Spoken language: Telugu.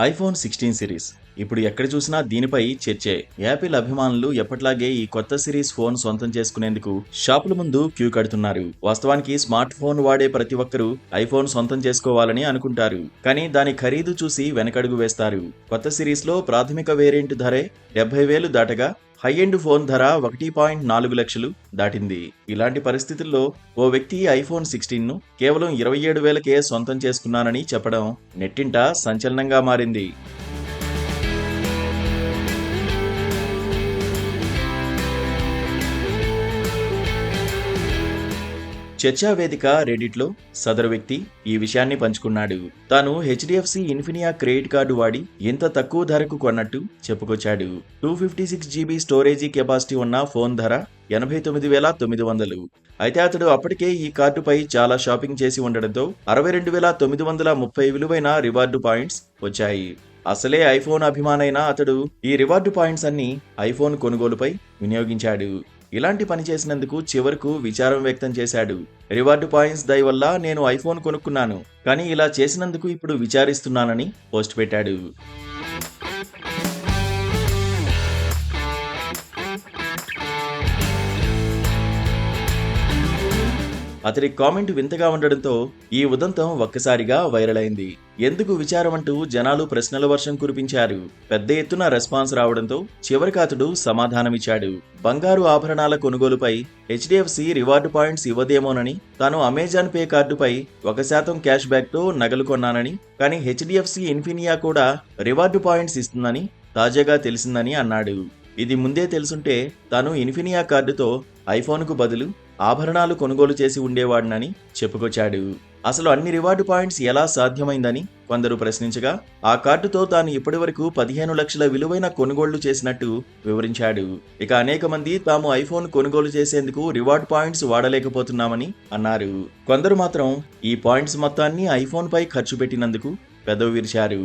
ఐఫోన్ 16 సిరీస్ ఇప్పుడు ఎక్కడ చూసినా దీనిపై చర్చే. యాపిల్ అభిమానులు ఎప్పట్లాగే ఈ కొత్త సిరీస్ ఫోన్ సొంతం చేసుకునేందుకు షాపుల ముందు క్యూ కడుతున్నారు. వాస్తవానికి స్మార్ట్ ఫోన్ వాడే ప్రతి ఒక్కరూ ఐఫోన్ సొంతం చేసుకోవాలని అనుకుంటారు. కానీ దాని ఖరీదు చూసి వెనకడుగు వేస్తారు. కొత్త సిరీస్ లో ప్రాథమిక వేరియంట్ ధరే 70,000 దాటగా హై ఎండ్ ఫోన్ ధర 1.4 లక్షలు దాటింది. ఇలాంటి పరిస్థితుల్లో ఓ వ్యక్తి ఐఫోన్ 16 ను కేవలం 27,000కే సొంతం చేసుకున్నానని చెప్పడం నెట్టింట సంచలనంగా మారింది. చర్చా వేదిక రెడిట్లో సదరు వ్యక్తి ఈ విషయాన్ని పంచుకున్నాడు. తాను హెచ్డిఎఫ్సి ఇన్ఫినియా క్రెడిట్ కార్డు వాడి ఇంత తక్కువ ధరకు కొన్నట్టు చెప్పుకొచ్చాడు. 256 GB స్టోరేజీ కెపాసిటీ ఉన్న ఫోన్ ధర 89,900. అయితే అతడు అప్పటికే ఈ కార్డుపై చాలా షాపింగ్ చేసి ఉండడంతో 62,930 విలువైన రివార్డు పాయింట్స్ వచ్చాయి. అసలే ఐఫోన్ అభిమానైన అతడు ఈ రివార్డు పాయింట్స్ అన్ని ఐఫోన్ కొనుగోలుపై వినియోగించాడు. ఇలాంటి పని చేసినందుకు చివరకు విచారం వ్యక్తం చేశాడు. రివార్డు పాయింట్స్ దయ వల్ల నేను ఐఫోన్ కొనుక్కున్నాను, కానీ ఇలా చేసినందుకు ఇప్పుడు విచారిస్తున్నానని పోస్ట్ పెట్టాడు. అతడి కామెంట్ వింతగా ఉండడంతో ఈ ఉదంతం ఒక్కసారిగా వైరల్ అయింది. ఎందుకు విచారం అంటూ జనాలు ప్రశ్నల వర్షం కురిపించారు. పెద్ద ఎత్తున రెస్పాన్స్ రావడంతో చివరికి అతడు సమాధానమిచ్చాడు. బంగారు ఆభరణాల కొనుగోలుపై హెచ్డిఎఫ్సి రివార్డు పాయింట్స్ ఇవ్వదేమోనని, తాను అమెజాన్ పే కార్డుపై 1% క్యాష్ బ్యాక్ తో నగలు కొన్నానని, కానీ హెచ్డిఎఫ్సి ఇన్ఫినియా కూడా రివార్డు పాయింట్స్ ఇస్తుందని తాజాగా తెలిసిందని అన్నాడు. ఇది ముందే తెలుసుంటే తాను ఇన్ఫినియా కార్డుతో ఐఫోన్కు బదులు ఆభరణాలు కొనుగోలు చేసి ఉండేవాడినని చెప్పుకొచ్చాడు. అసలు అన్ని రివార్డు పాయింట్స్ ఎలా సాధ్యమైందని కొందరు ప్రశ్నించగా, ఆ కార్డుతో తాను ఇప్పటివరకు 15 లక్షల విలువైన కొనుగోళ్లు చేసినట్టు వివరించాడు. ఇక అనేక మంది తాము ఐఫోన్ కొనుగోలు చేసేందుకు రివార్డ్ పాయింట్స్ వాడలేకపోతున్నామని అన్నారు. కొందరు మాత్రం ఈ పాయింట్స్ మొత్తాన్ని ఐఫోన్ పై ఖర్చు పెట్టినందుకు పెదవి విరిచారు.